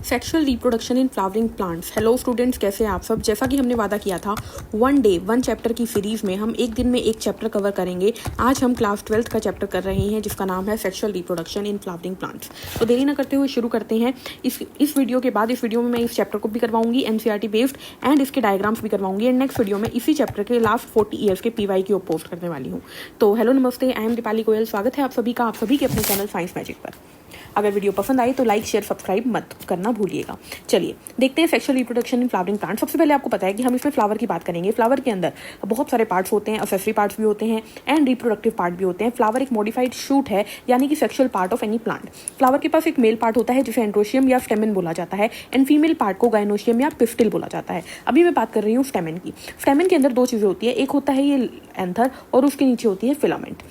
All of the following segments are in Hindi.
Sexual reproduction in flowering plants. Hello students, कैसे हैं आप सब। जैसा कि हमने वादा किया था वन डे वन चैप्टर की सीरीज़ में हम एक दिन में एक चैप्टर कवर करेंगे। आज हम क्लास 12th का चैप्टर कर रहे हैं जिसका नाम है sexual reproduction in flowering plants. तो देरी न करते हुए शुरू करते हैं। इस वीडियो के बाद इस वीडियो में मैं इस चैप्टर को भी करवाऊंगी एनसीईआरटी बेस्ड एंड इसके डायग्राम्स भी करवाऊंगी एंड नेक्स्ट वीडियो में इसी चैप्टर के लास्ट 40 ईयर्स के पीवाई की पोस्ट करने वाली हूँ। तो हेलो नमस्ते, आई एम दीपाली गोयल। स्वागत है आप सभी का, आप सभी के अपने चैनल साइंस मैजिक पर। अगर वीडियो पसंद आई तो लाइक शेयर सब्सक्राइब मत करना भूलिएगा। चलिए देखते हैं sexual reproduction in flowering plant. सबसे पहले आपको पता है कि हम इसमें फ्लावर की बात करेंगे। फ्लावर के अंदर बहुत सारे पार्ट्स होते हैं, एक्सेसरी पार्ट्स भी होते हैं एंड रिप्रोडक्टिव पार्ट भी होते हैं। फ्लावर एक मॉडिफाइड शूट है, यानी कि sexual part of any plant. Flower के पास एक मेल पार्ट होता है जिसे एंड्रोशियम या स्टेमेन बोला जाता है एंड फीमेल पार्ट को गाइनोशियम या पिस्टिल बोला जाता है। अभी मैं बात कर रही हूँ स्टेमेन की। स्टेमेन के अंदर दो चीज़ें होती है, एक होता है ये एंथर और उसके नीचे होती है फिलामेंट।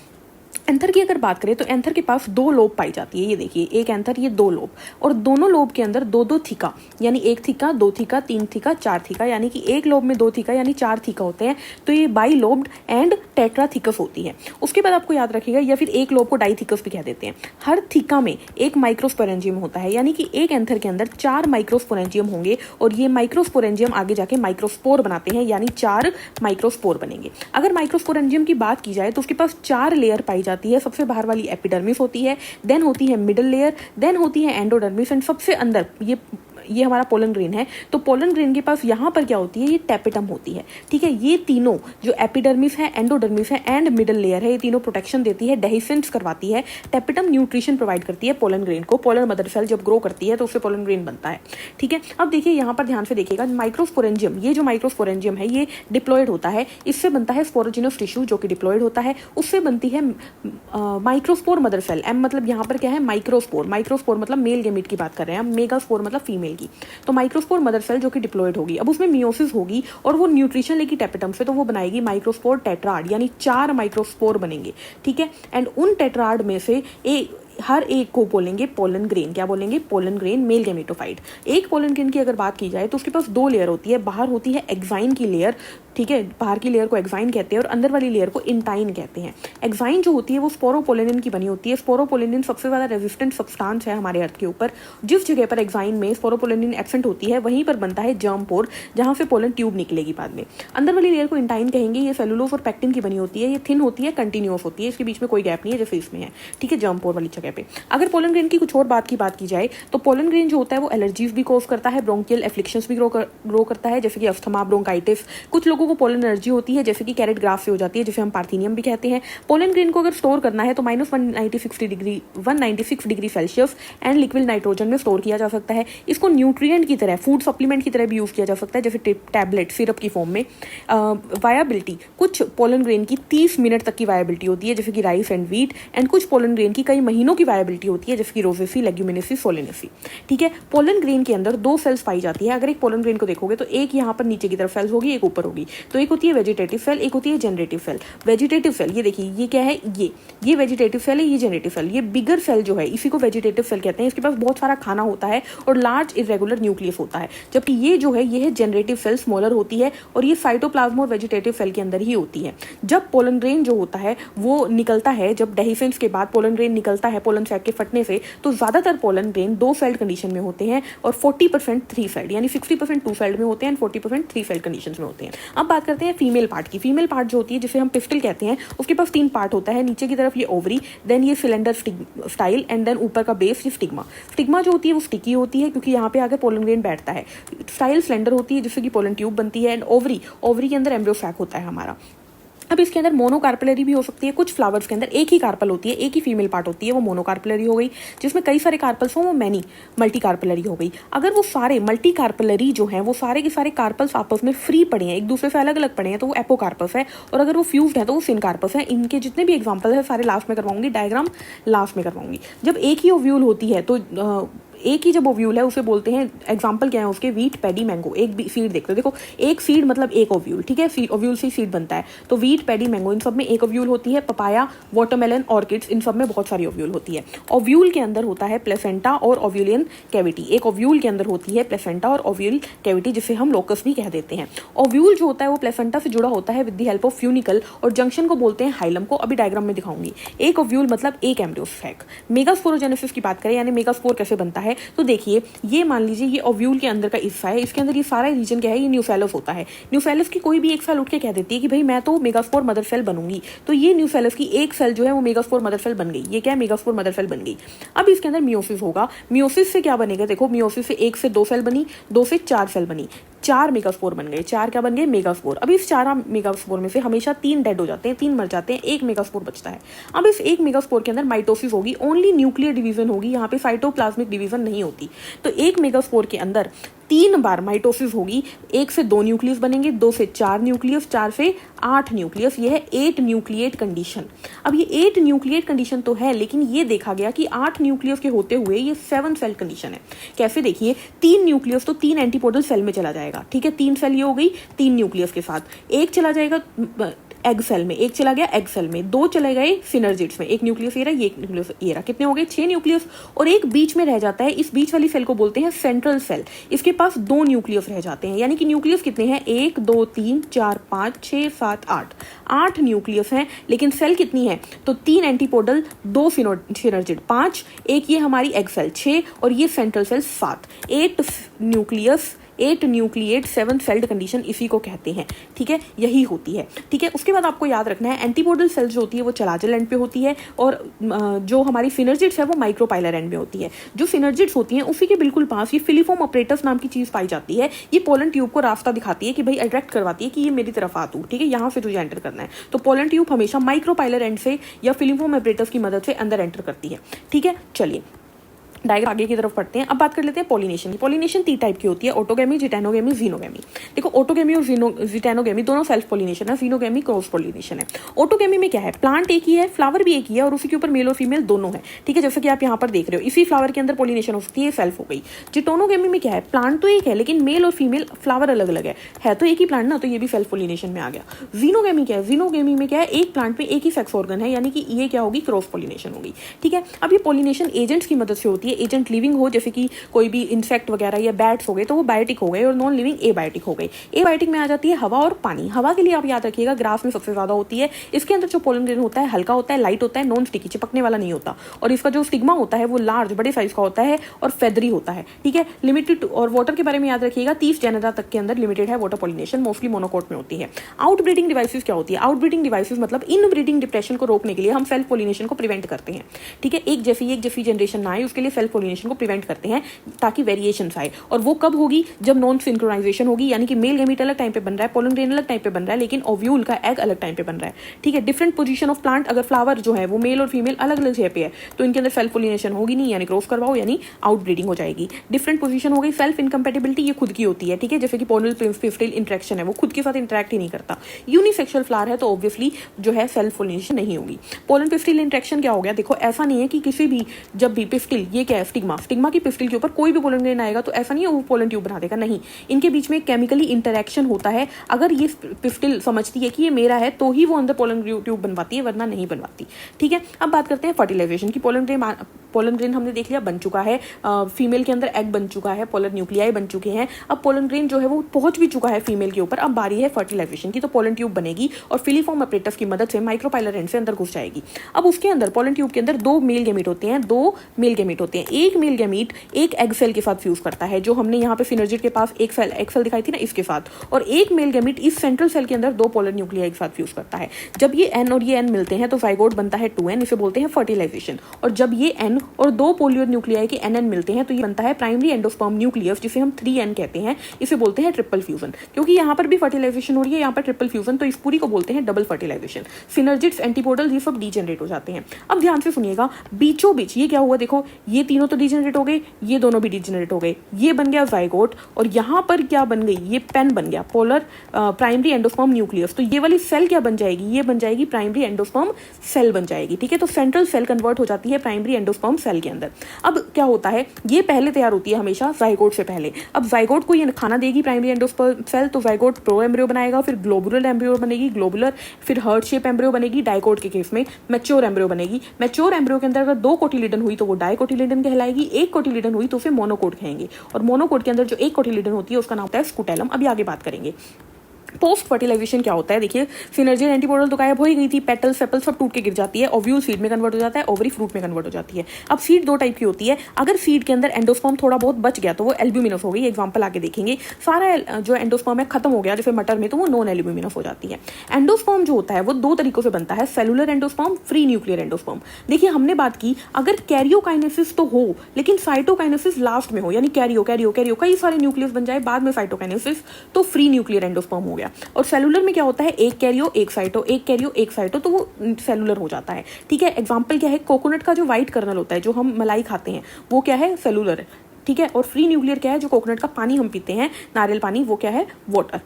एंथर की अगर बात करें तो एंथर के पास दो लोब पाई जाती है। ये देखिए, एक एंथर, ये दो लोब, और दोनों लोब के अंदर दो दो थीका, यानी एक थीका, दो थीका, तीन थीका, चार थीका, यानी कि एक लोब में दो थीका यानी चार थीका होते हैं। तो ये बाई लोब्ड एंड टेट्राथीकस होती है। उसके बाद आपको याद रखिएगा, या फिर एक लोब को डाईथीकस भी कह देते हैं। हर थीका में एक माइक्रोस्पोरेंजियम होता है, यानी कि एक एंथर के अंदर चार माइक्रोस्पोरेंजियम होंगे और ये माइक्रोस्पोरेंजियम आगे जाके माइक्रोस्पोर बनाते हैं, यानी चार माइक्रोस्पोर बनेंगे। अगर माइक्रोस्पोरेंजियम की बात की जाए तो उसके पास चार लेयर पाई जाती है। सबसे बाहर वाली एपिडर्मिस होती है, देन होती है मिडिल लेयर, देन होती है एंडोडर्मिस एंड सबसे अंदर ये हमारा पोलन ग्रेन है। तो पोलन ग्रेन के पास यहाँ पर क्या होती है, ये टेपिटम होती है। ठीक है, ये तीनों जो एपिडर्मिस है, एंडोडर्मिस है एंड मिडिल लेयर है, ये तीनों प्रोटेक्शन देती है, डेहिसेंस करवाती है। टेपिटम न्यूट्रिशन प्रोवाइड करती है पोलन ग्रेन को। पोलन मदर सेल जब ग्रो करती है तो उससे पोलन ग्रेन बनता है। ठीक है, अब देखिए यहाँ पर ध्यान से देखिएगा, माइक्रोस्पोरेंजियम, ये जो माइक्रोस्पोरेंजियम है ये डिप्लॉयड होता है। इससे बनता है स्पोरोजिनस टिश्यू जो कि डिप्लॉयड होता है। उससे बनती है माइक्रोस्पोर मदर सेल। एम मतलब यहाँ पर क्या है, माइक्रोस्पोर। माइक्रोस्पोर मतलब मेल गेमीट की बात कर रहे हैं हम, मेगास्पोर मतलब फीमेल की। तो माइक्रोस्पोर मदर सेल जो कि डिप्लॉयड होगी, अब उसमें मियोसिस होगी और वो न्यूट्रिशन लेगी टेपिटम से, तो वो बनाएगी माइक्रोस्पोर टेट्राड, यानी चार माइक्रोस्पोर बनेंगे। ठीक है, एंड उन टेट्राड में से हर एक को बोलेंगे पोलन ग्रेन। क्या बोलेंगे, पोलन ग्रेन, मेल गेमेटोफाइट। एक पोलन ग्रेन की अगर बात की जाए तो उसके पास दो लेयर होती है। बाहर होती है एक्साइन की लेयर, ठीक है, बाहर की लेयर को एक्साइन कहते हैं और अंदर वाली लेयर को इंटाइन कहते हैं। एक्साइन जो होती है वो स्पोरोपोलिनिन की बनी होती है। स्पोरोपोलिनिन सबसे ज्यादा रेजिस्टेंट सब्सटेंस है हमारे अर्थ के ऊपर। जिस जगह पर एक्साइन में स्पोरोपोलिनिन एब्सेंट होती है वहीं पर बनता है जर्म पोर, जहां से पोलन ट्यूब निकलेगी बाद में। अंदर वाली लेयर को इंटाइन कहेंगे। ये सेलुलोज और पेक्टिन की बनी होती है। ये थिन होती है, कंटिन्यूअस होती है, इसके बीच में कोई गैप नहीं है जैसे इसमें है। ठीक है, जर्म पोर वाली जगह पे। अगर पोलन ग्रेन की कुछ और बात की जाए तो पोलन ग्रेन जो होता है वो एलर्जीज भी कॉज करता है, ब्रोंकियल एफ्लिक्शंस भी ग्रो करता है, जैसे कि अस्थमा, ब्रोंकाइटिस। कुछ लोगों को पोलन एलर्जी होती है जैसे कि कैरेट ग्राफ से हो जाती है, जिसे हम पार्थेनियम भी कहते हैं। पोलन ग्रेन को अगर स्टोर करना है तो -196 degree Celsius and liquid nitrogen में स्टोर किया जा सकता है। इसको न्यूट्रिएंट की तरह, फूड सप्लीमेंट की तरह भी यूज किया जा सकता है, जैसे टैबलेट, सिरप की फॉर्म में। वायाबिलिटी, कुछ पोलन ग्रेन की 30 मिनट तक की वायाबिलिटी होती है, जैसे कि राइस एंड व्हीट, एंड कुछ पोलन ग्रेन की कई महीनों की वायाबिलिटी होती है, जैसे कि रोजेसी, लेग्यूमिनेसी, सोलेनेसी। ठीक है, पोलन ग्रेन के अंदर दो सेल्स पाई जाती है। अगर एक पोलन ग्रेन को देखोगे तो एक यहाँ पर नीचे की तरफ सेल्स होगी, एक ऊपर होगी। तो एक होती है वेजिटेटिव सेल, एक होती है जनरेटिव सेल। वेजिटेटिव सेल, ये देखिए, ये क्या है, ये वेजिटेटिव सेल है, ये जनरेटिव सेल। ये बिगर सेल जो है इसी को वेजिटेटिव सेल कहते हैं। इसके पास बहुत सारा खाना होता है और लार्ज इरेगुलर न्यूक्लियस होता है। जबकि ये जो है, ये है जनरेटिव सेल, स्मॉलर होती है और ये साइटोप्लाज्म और वेजिटेटिव सेल के अंदर ही होती है। जब पोलन ग्रेन जो होता है वो निकलता है, जब डेहिसेंस के बाद पोलन ग्रेन निकलता है पोलन सैक के फटने से, तो ज्यादातर पोलन ग्रेन दो सेल्ड कंडीशन में होते हैं और 40% थ्री सेल्ड, यानी 60% टू सेल्ड में होते हैं, 40% थ्री सेल्ड कंडीशन में होते हैं। अब बात करते हैं फीमेल पार्ट की। फीमेल पार्ट जो होती है, जिसे हम पिस्टिल कहते हैं, उसके पास तीन पार्ट होता है। नीचे की तरफ ये ओवरी, देन ये सिलेंडर स्टाइल एंड देन ऊपर का बेस, ये स्टिग्मा। स्टिग्मा जो होती है वो स्टिकी होती है क्योंकि यहाँ पे आगे पोलन ग्रेन बैठता है। स्टाइल सिलेंडर होती है जिससे कि पोलन ट्यूब बनती है, एंड ओवरी के अंदर एम्ब्रियो सैक होता है हमारा। अब इसके अंदर मोनोकार्पेलरी भी हो सकती है। कुछ फ्लावर्स के अंदर एक ही कार्पल होती है, एक ही फीमेल पार्ट होती है, वो मोनोकार्पेलरी हो गई। जिसमें कई सारे कार्पल्स हो वो मल्टी कार्पेलरी हो गई। अगर वो सारे मल्टी कार्पेलरी जो हैं वो सारे के सारे कार्पल्स आपस में फ्री पड़े हैं, एक दूसरे से अलग अलग पड़े हैं, तो वो एपोकार्पस है। और अगर वो फ्यूज्ड है तो वो सिनकार्पस है। इनके जितने भी एग्जाम्पल है सारे लास्ट में करवाऊंगी, डायग्राम लास्ट में करवाऊंगी। जब एक ही ओव्यूल होती है तो एक ही जब ओव्यूल है उसे बोलते हैं, एग्जाम्पल क्या है उसके, व्हीट, पैडी, मैंगो। एक सीड देखते हो, देखो एक सीड मतलब एक ओव्यूल। ठीक है, ओव्यूल से सीड बनता है। तो व्हीट, पैडी, मैंगो, इन सब में एक ओव्यूल होती है। पपाया, वाटरमेलन, ऑर्किड्स, इन सब में बहुत सारी ओव्यूल होती है। ओव्यूल के अंदर होता है प्लेसेंटा और ओव्यूलियन कैविटी। एक ओव्यूल के अंदर होती है प्लेसेंटा और ओव्यूल कैविटी, जिसे हम लोकस भी कह देते हैं। ओव्यूल जो होता है वो प्लेसेंटा से जुड़ा होता है with the help of funicle, और जंक्शन को बोलते हैं हाइलम को। अभी डायग्राम में दिखाऊंगी। एक ओव्यूल मतलब एक एम्ब्रियो सैक। मेगास्पोरोजेनेसिस की बात करें, यानी मेगास्पोर कैसे बनता है, है। तो देखिए ये मान लीजिए ये ओव्यूल के अंदर का हिस्सा है, इसके अंदर ये सारा रीजन क्या है, ये न्यूसेलस होता है। न्यूसेलस की कोई भी एक सेल उठ के कह देती है कि भाई मैं तो मेगास्पोर मदर सेल बनूंगी, तो ये न्यूसेलस की एक सेल जो है वो मेगास्पोर मदर सेल बन गई। ये क्या है, मेगास्पोर मदर सेल बन गई। अब इसके अंदर मियोसिस होगा। मियोसिस से क्या बनेगा, देखो मियोसिस से 1 से 2 सेल बनी, 2 से 4 सेल बनी, 4 मेगास्पोर बन गए। 4 क्या बन गए, मेगास्पोर। अब इस 4 मेगास्पोर में से हमेशा 3 डेड हो जाते हैं, 3 मर जाते हैं, 1 मेगास्पोर बचता है। अब इस 1 मेगास्पोर के अंदर माइटोसिस होगी, ओनली न्यूक्लियर डिवीजन होगी, यहाँ पे साइटोप्लाज्मिक डिवीजन नहीं होती। तो 1 मेगास्पोर के अंदर 3 बार माइटोसिस होगी, 1 से 2 न्यूक्लियस बनेंगे, 2 से 4 न्यूक्लियस, 4 से 8 न्यूक्लियस। ये है 8 न्यूक्लिएट कंडीशन। अब ये 8 न्यूक्लिएट कंडीशन तो है, लेकिन ये देखा गया कि 8 न्यूक्लियस के होते हुए ये 7 सेल कंडीशन है। कैसे, देखिए 3 न्यूक्लियस तो 3 एंटीपोडल सेल में चला जाएगा, ठीक है। 3 सेल ये हो गई 3 न्यूक्लियस के साथ, एक चला जाएगा एग सेल में, एक चला गया एग सेल में, 2 चले गए सिनर्जिड्स में, एक न्यूक्लियस ये रहा, ये न्यूक्लियस ये रहा, कितने हो गए 6 न्यूक्लियस। और एक बीच में रह जाता है, इस बीच वाली सेल को बोलते हैं सेंट्रल सेल। इसके पास 2 न्यूक्लियस रह जाते हैं, यानी कि न्यूक्लियस कितने हैं, 1 2 3 4 5 6 7 8, 8 न्यूक्लियस हैं। लेकिन सेल कितनी है, तो 3 एंटीपोडल, 2 सिनर्जिड 5, एक ये हमारी एग सेल 6 और ये central cell 7, 8 nucleus, 8 nucleate 7 celled condition इसी को कहते हैं, ठीक है। यही होती है, ठीक है। उसके बाद आपको याद रखना है एंटीपोडल सेल्स जो होती है वो चलाजल एंड पे होती है, और जो हमारी सिनर्जिड्स है वो माइक्रोपाइलर एंड में होती है। जो सिनर्जिड्स होती हैं उसी के बिल्कुल पास ये फिलीफॉर्म ऑपरेटर्स नाम की चीज पाई जाती है। ये पोलन ट्यूब को रास्ता दिखाती है कि भाई अट्रैक्ट करवाती है कि ये मेरी तरफ आ तू, ठीक है, यहाँ से तुझे एंटर करना है। तो पोलन ट्यूब हमेशा माइक्रोपाइलर एंड से या फिलीफॉर्म ऑपरेटर्स की मदद से अंदर एंटर करती है, ठीक है। चलिए डायग्राम आगे की तरफ पढ़ते हैं। अब बात कर लेते हैं पॉलिनेशन की। पॉलिनेशन 3 टाइप की होती है, ऑटोगेमी, जिटेनोगेमी, जीनोगेमी। देखो ऑटोगेमी और जिटेनोगेमी दोनों सेल्फ पॉलिनेशन है, जीनोगेमी क्रॉस पॉलिनेशन है। ऑटोगेमी में क्या है, प्लांट एक ही है, फ्लावर भी एक ही है और उसी के ऊपर मेल और फीमेल दोनों है, ठीक है, जैसे कि आप यहाँ पर देख रहे हो। इसी फ्लावर के अंदर पॉलिनेशन हो सकती है, सेल्फ हो गई। जिटोनोगेमी में क्या है, प्लांट तो एक है लेकिन मेल और फीमेल फ्लावर अलग अलग है तो एक ही प्लांट ना, तो ये भी सेल्फ पॉलिनेशन में आ गया। जीनोगेमी क्या है, जीनोगेमी में क्या है, एक प्लांट में एक ही सेक्स ऑर्गन है, यानी कि ये क्या होगी, क्रॉस पॉलिनेशन होगी, ठीक है। अब ये पॉलिनेशन एजेंट्स की मदद से होती है। एजेंट लिविंग हो, जैसे कि कोई भी इंसेक्ट वगैरह या बैट्स हो गए तो वो बायोटिक हो गए, और नॉन लिविंग एबायोटिक हो गए। एबायोटिक में आ जाती है हवा और पानी। हवा के लिए आप याद रखिएगा ग्राफ में सबसे ज्यादा होती है। इसके अंदर जो पोलन ग्रेन होता है हल्का होता है, लाइट होता है, नॉन स्टिकी, चिपकने वाला नहीं होता, और इसका जो स्टिग्मा होता है वो लार्ज बड़े साइज का होता है और फेदरी होता है, ठीक है। लिमिटेड, और वाटर के बारे में याद रखिएगा 30 जनरा तक के अंदर लिमिटेड है वाटर पॉलिनेशन, मोस्टली मोनोकोट में होती है। आउटब्रीडिंग डिवाइसेस क्या होती है, आउटब्रीडिंग डिवाइसेस मतलब इनब्रीडिंग डिप्रेशन को रोकने के लिए हम सेल्फ पॉलिनेशन को प्रिवेंट करते हैं, ठीक है। एक जैसी जनरेशन ना आए उसके लिए सेल्फ पॉलिनेशन को प्रिवेंट करते हैं ताकि वेरिएशंस आए। और वो कब होगी, जब नॉन सिंक्रोनाइजेशन होगी, यानी कि मेल गैमीट अलग टाइम पे बन रहा है, पोलन ग्रेन अलग टाइम पे बन रहा है, लेकिन ओव्यूल का एग अलग टाइम पे बन रहा है, ठीक है। डिफरेंट पोजीशन ऑफ प्लांट, अगर फ्लावर जो है वो मेल और फीमेल अलग अलग जगह पे है तो इनके अंदर सेल्फ पॉलिनेशन होगी नहीं, यानी क्रॉस करवाओ यानी आउटब्रीडिंग हो जाएगी। डिफरेंट पोजीशन हो गई। सेल्फ इनकम्पैटिबिलिटी ये खुद की होती है, ठीक है, जैसे कि पोलल पिस्टिल इंटरेक्शन है, वो खुद के साथ इंटरेक्ट ही नहीं करता। यूनिसेक्सुअल फ्लावर है तो ऑब्वियसली जो है सेल्फ पॉलिनेशन नहीं होगी। पोलन पिस्टिल इंटरेक्शन क्या हो गया, देखो ऐसा नहीं है कि किसी भी, जब भी पिस्टिल, ये क्या है स्टिग्मा, स्टिग्मा की पिस्टिल के ऊपर कोई भी पोलन ग्रेन आएगा तो ऐसा नहीं है वो पोलन ट्यूब बना देगा, नहीं, इनके बीच में केमिकली इंटरेक्शन होता है। अगर ये पिस्टिल समझती है कि ये मेरा है तो ही वो अंदर पोलन ट्यूब बनवाती है, वरना नहीं बनवाती, ठीक है। अब बात करते हैं फर्टिलाइजेशन की। पोलन ग्रेन हमने देख लिया बन चुका है, फीमेल के अंदर एग बन चुका है, पोलन न्यूक्लियाई बन चुके हैं। अब पोलन ग्रेन जो है वो पहुंच भी चुका है फीमेल के ऊपर, अब बारी है फर्टिलाइजेशन की। तो पोलन ट्यूब बनेगी और फिलीफॉर्म अपरेटस की मदद से माइक्रोपाइलर एंड से अंदर घुस जाएगी। अब उसके अंदर पोलन ट्यूब के अंदर 2 मेल गैमीट होते हैं, 2 मेल गैमीट होते हैं। एक मेल गैमीट एक एग सेल के साथ फ्यूज करता है, जो हमने यहाँ पे सिनर्जिड के पास एक सेल दिखाई थी ना, इसके साथ, और एक मेल गैमीट इस सेंट्रल सेल के अंदर 2 पोलर न्यूक्लियाई के साथ फ्यूज करता है। जब ये एन और ये एन मिलते हैं तो जाइगोट बनता है 2n, इसे बोलते हैं फर्टिलाइजेशन। और जब ये एन और 2 पोलियर न्यूक्लियाई के एन मिलते हैं तो ये बनता है प्राइमरी एंडोस्पर्म न्यूक्लियस, जिसे हम 3n कहते हैं, इसे बोलते हैं ट्रिपल फ्यूजन। क्योंकि यहाँ पर भी फर्टिलाइजेशन हो रही है, यहाँ पर ट्रिपल फ्यूजन, तो इस पूरी को बोलते हैं डबल फर्टिलाइजेशन। सिनर्जिड्स, एंटीपोडल, ये सब डीजेनरेट हो जाते हैं। अब ध्यान से सुनिएगा, बीचों बीच ये क्या हुआ, देखो ये तीनों तो डीजेनरेट हो गए, ये दोनों भी डीजेनरेट हो गए, ये बन गया जाइगोट, और यहाँ पर क्या बन गई, ये पेन बन गया, पोलर प्राइमरी एंडोस्पर्म न्यूक्लियस। तो ये वाली सेल क्या बन जाएगी, ये बन जाएगी प्राइमरी एंडोस्पर्म सेल बन जाएगी, ठीक है। तो सेंट्रल सेल कन्वर्ट हो जाती है प्राइमरी एंडोस्पर्म सेल के अंदर। अब क्या होता है, ये पहले तैयार होती है हमेशा जाइगोट से पहले। अब जाइगोट को ये खाना देगी प्राइमरी एंडोस्पर्म सेल, तो जाइगोट प्रो एम्ब्रियो बनाएगा, फिर ग्लोबुलर एम्ब्रियो बनेगी, ग्लोबुलर, फिर हार्ट शेप एम्ब्रियो बनेगी, डाइकोट के केस में मैच्योर एम्ब्रियो बनेगी। मैच्योर एम्ब्रियो के अंदर अगर 2 कोटिलिडन हुई तो वो डाइकोटिलिडन कहलाएगी, 1 कोटिलिडन हुई तो उसे मोनोकोट कहेंगे, और मोनोकोट के अंदर जो 1 कोटिलिडन होती है उसका नाम होता है स्कूटेलम। अभी आगे बात करेंगे। पोस्ट फर्टिलाइजेशन क्या होता है, देखिए सिनर्जी एंटीपोडल तो गायब हो ही गई थी, पेटल सेपल सब टूट के गिर जाती है, ओव्यूल सीड में कन्वर्ट हो जाता है, ओवरी फ्रूट में कन्वर्ट हो जाती है। अब सीड दो टाइप की होती है, अगर सीड के अंदर एंडोस्पर्म थोड़ा बहुत बच गया तो वो एल्ब्यूमिनस हो गई, एग्जांपल आगे देखेंगे। सारा जो एंडोस्पर्म है खत्म हो गया जैसे मटर में, तो वो नॉन एल्ब्यूमिनस हो जाती है। एंडोस्पर्म जो होता है वो दो तरीकों से बनता है, cellular endosperm, free nuclear endosperm. देखिए हमने बात की अगर कैरियोकाइनेसिस तो हो लेकिन साइटोकाइनेसिस लास्ट में हो, यानी कैरियो कैरियो कैरियो कई सारे न्यूक्लियस बन जाए बाद में साइटोकाइनेसिस, तो फ्री न्यूक्लियर एंडोस्पर्म हो गया। और सेलुलर में क्या होता है, एक कैरियो एक साइटो, एक कैरियो एक साइटो, तो वो सेलुलर हो जाता है। ठीक है, एग्जांपल क्या है, कोकोनट का जो व्हाइट कर्नल होता है जो हम मलाई खाते हैं वो क्या है, सेलुलर है। ठीक है, और फ्री न्यूक्लियर क्या है, जो कोकोनट का पानी हम पीते हैं, नारियल पानी, वो क्या है, वाटर,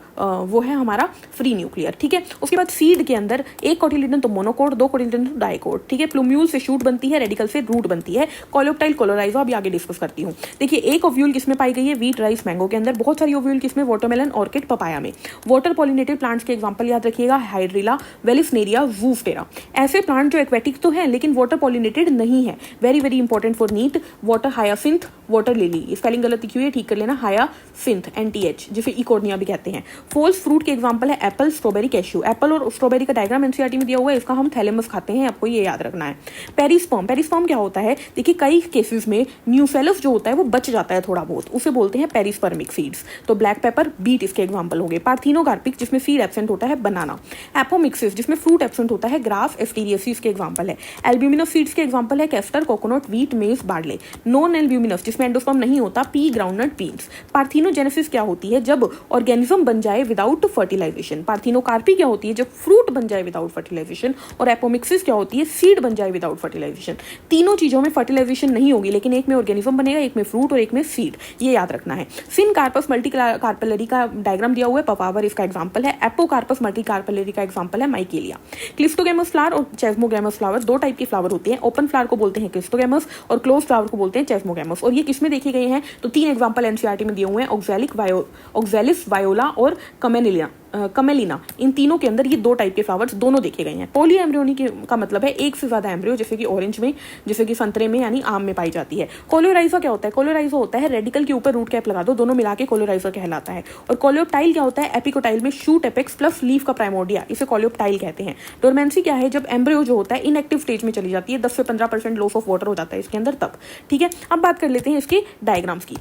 वो है हमारा फ्री न्यूक्लियर। ठीक है, उसके बाद सीड के अंदर एक कोटिलिडन तो मोनोकोट, दो कोटिलिडन तो डाइकोट। ठीक है, प्लूम्यूल से शूट बनती है, रेडिकल से रूट बनती है, कोलोप्टाइल कोलोराइजो अभी आगे डिस्कस करती हूँ। देखिए एक ओव्यूल किसमें पाई गई है, व्हीट राइस मैंगो के अंदर, बहुत सारी ओव्यूल किसमें, वाटरमेलन ऑर्किड पपाया में। वाटर पॉलिनेटेड प्लांट्स के एग्जाम्पल याद रखिएगा, हाइड्रिला, वेलिस्नेरिया, वूफटेरा। ऐसे प्लांट जो एक्वेटिक तो है लेकिन वाटर पॉलिनेटेड नहीं है, very very important for NEET, water hyacinth, water lily, spelling गलत लिखी हुई है ठीक कर लेना, हायासिंथ NTH, जिसे इकोर्निया भी कहते हैं। फॉल्स फ्रूट के एग्जांपल है एप्पल, स्ट्रॉबेरी, कैश्यू। एप्पल और स्ट्रॉबेरी का डायग्राम एनसीईआरटी में दिया हुआ है, इसका हम थैलेमस खाते हैं, आपको ये याद रखना है। पेरिस्पर्म, पेरिस्पर्म क्या होता है, देखिए कई केसेस में न्यूसेलस जो होता है वो बच जाता है थोड़ा बहुत, उसे बोलते हैं पेरिस्पर्मिक सीड्स। तो ब्लैक पेपर, बीट इसके एग्जाम्पल हो गए। पार्थिनोकार्पिक जिसमें सीड एब्सेंट होता है, बनाना। एपोमिक्सिस जिसमें फ्रूट एब्सेंट होता है, ग्रास, एस्टीरियसिस के एग्जाम्पल है। एल्ब्यूमिनस सीड्स के एग्जाम्पल है, कैस्टर, कोकोनट, व्हीट, मेज, बार्ले। नॉन एल्ब्यूमिनस जिसमें एंडोस्पर्म नहीं होता, पी, ग्राउंडनट, बीन्स। पार्थिनोजेनेसिस क्या होती है, जब ऑर्गेनिज्म बन जाए विदाउट फर्टिलाइजेशन। पार्थिनोकार्पी क्या होती है, जब फ्रूट बन जाए विदाउट फर्टिलाइजेशन। और एपोमिक्सिस क्या होती है, सीड बन जाए विदाउट फर्टिलाइजेशन। तीनों चीजों में फर्टिलाइजेशन नहीं होगी लेकिन एक में ऑर्गेनिज्म बनेगा, एक में फ्रूट और एक में सीड, ये याद रखना है। सिन कार्पस मल्टी कार्पेलरी का डायग्राम दिया हुआ है, पपावर इसका एग्जाम्पल है। एपोकार्पस मल्टी कार्पेलरी का एग्जाम्पल है, माइकेलिया। क्लिस्टोगेमस फ्लावर और चेस्मोगेमस फ्लावर दो टाइप के फ्लावर होते हैं, ओपन फ्लावर को बोलते हैं क्लिस्टोगेमस और क्लोज फ्लावर को बोलते हैं चेस्मोगेमस। और ये किसमें देखे गए हैं, तो तीन एग्जाम्पल एनसीईआरटी में दिए हुए हैं, ऑक्सैलिस, वायोला और कमेलिना। इन तीनों के अंदर ये दो टाइप के फ्लावर्स दोनों देखे गए हैं। पॉली एम्ब्रियोनी का मतलब है एक से ज्यादा एम्ब्रियो, जैसे कि ऑरेंज में, जैसे कि संतरे में यानी आम में पाई जाती है। कोलोराइजा क्या होता है, कोलोराइजा होता है रेडिकल के ऊपर रूट कैप लगा दो, दोनों मिला के कोलोराइजा कहलाता है। और कोलोप्टाइल क्या होता है, एपिकोटाइल में शूट एपेक्स प्लस लीफ का प्राइमोर्डिया, इसे कोलोप्टाइल कहते हैं। डोरमेंसी क्या है, जब एम्ब्रियो जो होता है इनएक्टिव स्टेज में चली जाती है, 10 से 15% लॉस ऑफ वाटर हो जाता है इसके अंदर तब। ठीक है, अब बात कर लेते हैं इसके डायग्राम्स की।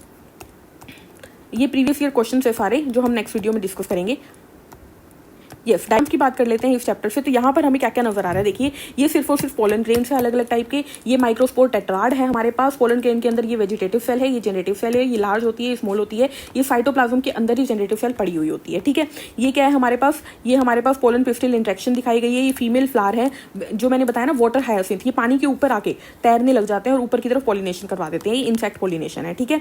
ये प्रीवियस ईयर क्वेश्चन है सारे जो हम नेक्स्ट वीडियो में डिस्कस करेंगे। यस, डायग्राम की बात कर लेते हैं इस चैप्टर से। तो यहाँ पर हमें क्या क्या नजर आ रहा है, देखिए ये सिर्फ और सिर्फ पोलन ग्रेन्स है अलग अलग टाइप के। ये माइक्रोस्पोर टेट्राड है हमारे पास पोलन ग्रेन के अंदर, ये वेजिटेटिव सेल है, ये जनरेटिव सेल है, ये लार्ज होती है, स्मॉल होती है, ये साइटोप्लाज्म के अंदर ही जनरेटिव सेल पड़ी हुई होती है। ठीक है, ये क्या है हमारे पास, ये हमारे पास पोलन पिस्टिल इंट्रैक्शन दिखाई गई है। ये फीमेल फ्लावर है, जो मैंने बताया ना वाटर हायासिंथ, ये पानी के ऊपर आके तैरने लग जाते हैं और ऊपर की तरफ पॉलिनेशन करवा देते हैं, ये इंसेक्ट पॉलिनेशन है। ठीक है,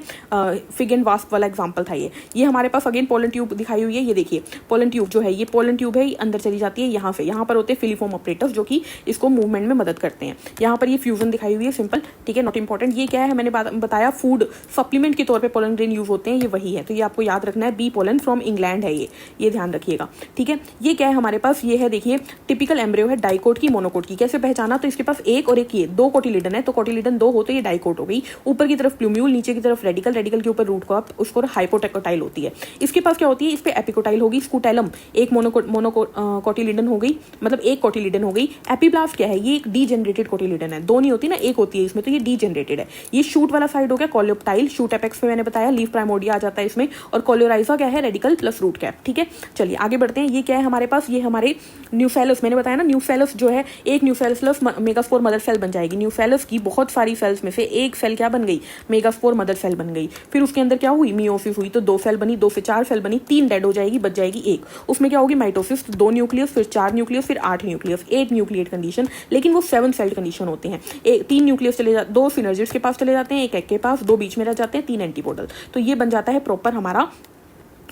फिग एंड वास्प वाला एग्जाम्पल था ये हमारे पास अगेन पोलन ट्यूब दिखाई हुई है। ये देखिए पोलन ट्यूब जो है, ये पोलन ट्यूब है, अंदर चली जाती है यहाँ से। यहाँ पर होते हैं फिलीफॉर्म ऑपरेटर्स जो कि इसको मूवमेंट में मदद करते हैं। यहाँ पर ये फ्यूजन दिखाई हुई है, सिंपल। ठीक है, नॉट इंपॉर्टेंट। ये क्या है, मैंने बताया फूड सप्लीमेंट के तौर पे पोलन ग्रेन यूज होते हैं, ये वही है, तो ये आपको याद रखना है। बी पोलन फ्रॉम इंग्लैंड है ये ध्यान रखिएगा। ठीक है, ये क्या है हमारे पास, ये है देखिए टिपिकल एम्ब्रियो है, डाइकोट की, मोनोकोट की। कैसे पहचाना, तो इसके पास एक और एक ये दो कोटिलिडन है, तो कोटिलिडन दो हो तो ये डाइकोट हो गई। ऊपर की तरफ प्लूम्यूल, नीचे की तरफ रेडिकल, रेडिकल के ऊपर रूट को उसको हाइपोटेकोटाइल होती है। इसके पास क्या होती है, इस पे एपिकोटाइल होगी, स्कूटेलम एक मोनोकोटिलिडन हो गई, मतलब एक कोटिलिडन हो गई। एपीब्लास्ट क्या है, ये एक डीजेनरेटेड कोटिलिडन है, दो नहीं होती ना, एक होती है इसमें, तो ये डीजेनरेटेड है। ये शूट वाला साइड हो गया कोलोप्टाइल, शूट एपेक्स में मैंने बताया लीफ प्राइमोर्डिया आ जाता है इसमें। और कोलोराइजा क्या है, रेडिकल प्लस रूट कैप। ठीक है, चलिए आगे बढ़ते हैं। ये क्या है हमारे पास, ये हमारे न्यूसेलस, मैंने बताया ना न्यूसेलस जो है, एक न्यूसेलस मेगास्पोर मदर सेल बन जाएगी। न्यूसेलस की बहुत सारी सेल्स में से एक सेल क्या बन गई, मेगास्पोर मदर सेल बन गई। फिर उसके अंदर क्या हुई, मियोसिस हुई, तो 2 सेल बनी, 2 से 4 सेल बनी, 3 डेड हो जाएगी, बच जाएगी एक। उसमें क्या होगी, माइटोसिस, 2 न्यूक्लियस, फिर 4 न्यूक्लियस, फिर 8 न्यूक्लियस, 8 न्यूक्लिएट कंडीशन, लेकिन वो 7 सेल्ड कंडीशन होते हैं। 3 न्यूक्लियस चले जाते, 2 सिनर्जिड्स के पास चले जाते हैं, एक एग के पास, 2 बीच में रह जाते हैं, 3 एंटीपोडल। तो ये बन जाता है प्रॉपर हमारा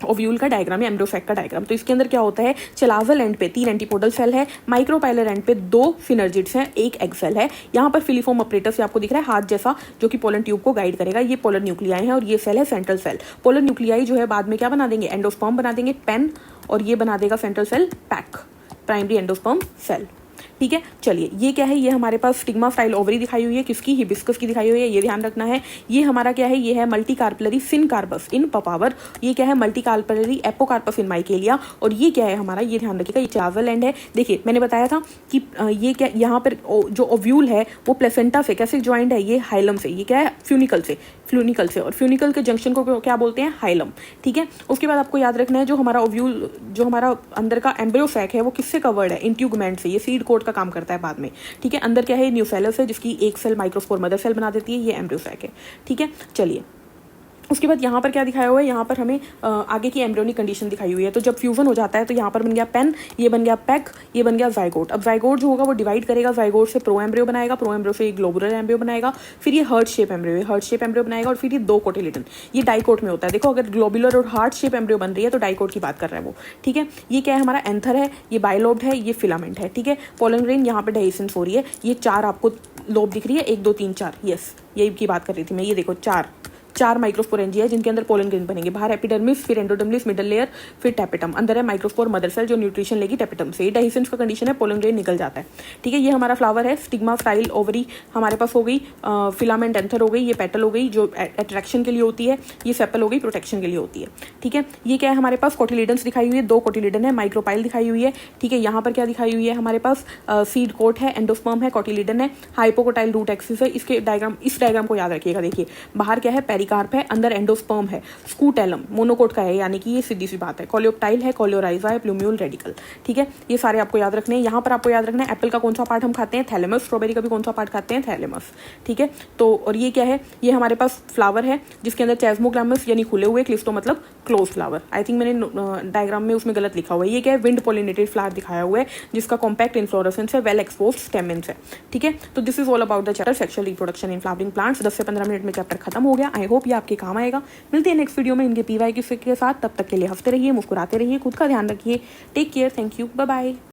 ओव्यूल का डायग्राम या एम्ब्रियोसैक का डायग्राम। तो इसके अंदर क्या होता है, चलाजल एंड पे 3 एंटीपोडल सेल है, माइक्रोपाइलर एंड पे 2 सिनर्जिड्स हैं, एक एग सेल है। यहाँ पर फिलीफॉर्म ऑपरेटर से आपको दिख रहा है हाथ जैसा, जो कि पोलन ट्यूब को गाइड करेगा। ये पोलर न्यूक्लियाई है और ये सेल है सेंट्रल सेल। पोलर न्यूक्लियाई जो है बाद में क्या बना देंगे, एंडोस्पर्म बना देंगे, पेन, और ये बना देगा central cell pack, primary endosperm cell. ठीक है, चलिए ये क्या है, ये हमारे पास स्टिग्मा स्टाइल ओवरी दिखाई हुई है, किसकी, हिबिस्कस की दिखाई हुई है, ये ध्यान रखना है। ये हमारा क्या है, ये है मल्टी कार्पलरी सिनकार्पस इन पपावर, ये क्या है मल्टी कार्पलरी एपोकार्पस इन माइकेलिया, और ये क्या है हमारा, ये ध्यान रखिएगा, ये चावल एंड है। देखिए मैंने बताया था कि ये क्या, यहाँ पर जो ओव्यूल है वो प्लेसेंटा से कैसे ज्वाइंट है, ये हाइलम से, ये क्या है फ्यूनिकल से, और फ्यूनिकल के जंक्शन को क्या बोलते हैं, हाइलम। ठीक है, उसके बाद आपको याद रखना है जो हमारा ओव्यूल, जो हमारा अंदर का एम्ब्रियो सैक है वो किससे कवर्ड है, इंट्यूगमेंट से, ये सीड कोट का काम करता है बाद में। ठीक है, अंदर क्या है, न्यूसेलस है जिसकी एक सेल माइक्रोस्पोर मदर सेल बना देती है, ये एम्ब्रियो सैक है। ठीक है, चलिए उसके बाद यहाँ पर क्या दिखाया हुआ है, यहाँ पर हमें आगे की एम्ब्रियोनिक कंडीशन दिखाई हुई है। तो जब फ्यूजन हो जाता है तो यहाँ पर बन गया पेन, ये बन गया पैक, ये बन गया जाइगोट। अब जाइगोट जो होगा वो डिवाइड करेगा, जाइगोट से प्रो एम्ब्रियो बनाएगा, प्रो एम्ब्रियो से एक ग्लोबुलर एम्ब्रियो बनाएगा, फिर ये हार्ट शेप एम्ब्रियो बनाएगा, और फिर ये 2 कोटिलिडन, ये डाइकोट में होता है। देखो अगर ग्लोबुलर और हार्ट शेप एम्ब्रियो बन रही है तो डाइकोट की बात कर रहा है वो। ठीक है, ये क्या है हमारा एंथर है, ये बाइलोब्ड है, ये फिलामेंट है। ठीक है, पोलन ग्रेन यहाँ पर डेhiscence हो रही है, ये 4 आपको लोब दिख रही है, 1 2 3 4, यस यही की बात कर रही थी मैं। ये देखो 4 माइक्रोस्पोरेंजिया है जिनके अंदर पोलन ग्रेन बनेंगे, बाहर एपिडर्मिस, फिर एंडोडर्मिस, मिडल लेयर, फिर टेपिटम, अंदर है माइक्रोस्पोर मदर सेल जो न्यूट्रिशन लेगी टेपिटम से। ये डेhiscence का कंडीशन है, पोलन ग्रेन निकल जाता है। ठीक है, ये हमारा फ्लावर है, स्टिग्मा स्टाइल ओवरी हमारे पास हो गई, फिलामेंट एंथर हो गई, ये पेटल हो गई जो अट्रैक्शन के लिए होती है, ये सेपल हो गई प्रोटेक्शन के लिए होती है। ठीक है, ये क्या है हमारे पास, कोटिलिडन्स दिखाई हुई है, 2 कोटिलिडन है, माइक्रोपाइल दिखाई हुई है। ठीक है, यहाँ पर क्या दिखाई हुई है हमारे पास, सीड कोट है, एंडोस्पर्म है, कोटिलिडन है, हाइपोकोटाइल रूट एक्सिस है। इसके डायग्राम, इस डायग्राम को याद रखिएगा। देखिए बाहर क्या है, पेरिकार्प है, अंदर एंडोस्पर्म है, स्कूटेलम मोनोकोट का है, यानी कि ये सीधी सी बात है, कोलियोप्टाइल है, कोलियोराइजा है, प्लूम्यूल रेडिकल। ठीक है, ये सारे आपको याद रखने हैं। यहाँ पर आपको याद रखना है एप्पल का कौन सा पार्ट हम खाते हैं, थैलेमस, स्ट्रॉबेरी का भी कौन सा पार्ट खाते हैं, थैलेमस। ठीक है, तो और ये क्या है, ये हमारे पास फ्लावर है जिसके अंदर चेस्मोग्रामस यानी खुले हुए, क्लिस्टो मतलब क्लोज फ्लावर। आई थिंक मैंने डायग्राम में उसमें गलत लिखा हुआ है। ये क्या है, विंड पोलिनेटेड फ्लावर दिखाया हुआ है जिसका कॉम्पैक्ट इन्फ्लोरेसेंस है, वेल एक्सपोज्ड स्टेमेंस है। ठीक है, तो this is all about the chapter sexual reproduction in flowering plants. 10 से 15 मिनट में चैप्टर खत्म हो गया। आई होप ये आपके काम आएगा। मिलते हैं नेक्स्ट वीडियो में इनके PY के साथ। तब तक के लिए हंसते रहिए, मुस्कुराते रहिए, खुद का ध्यान रखिए। Take care, thank you, bye bye.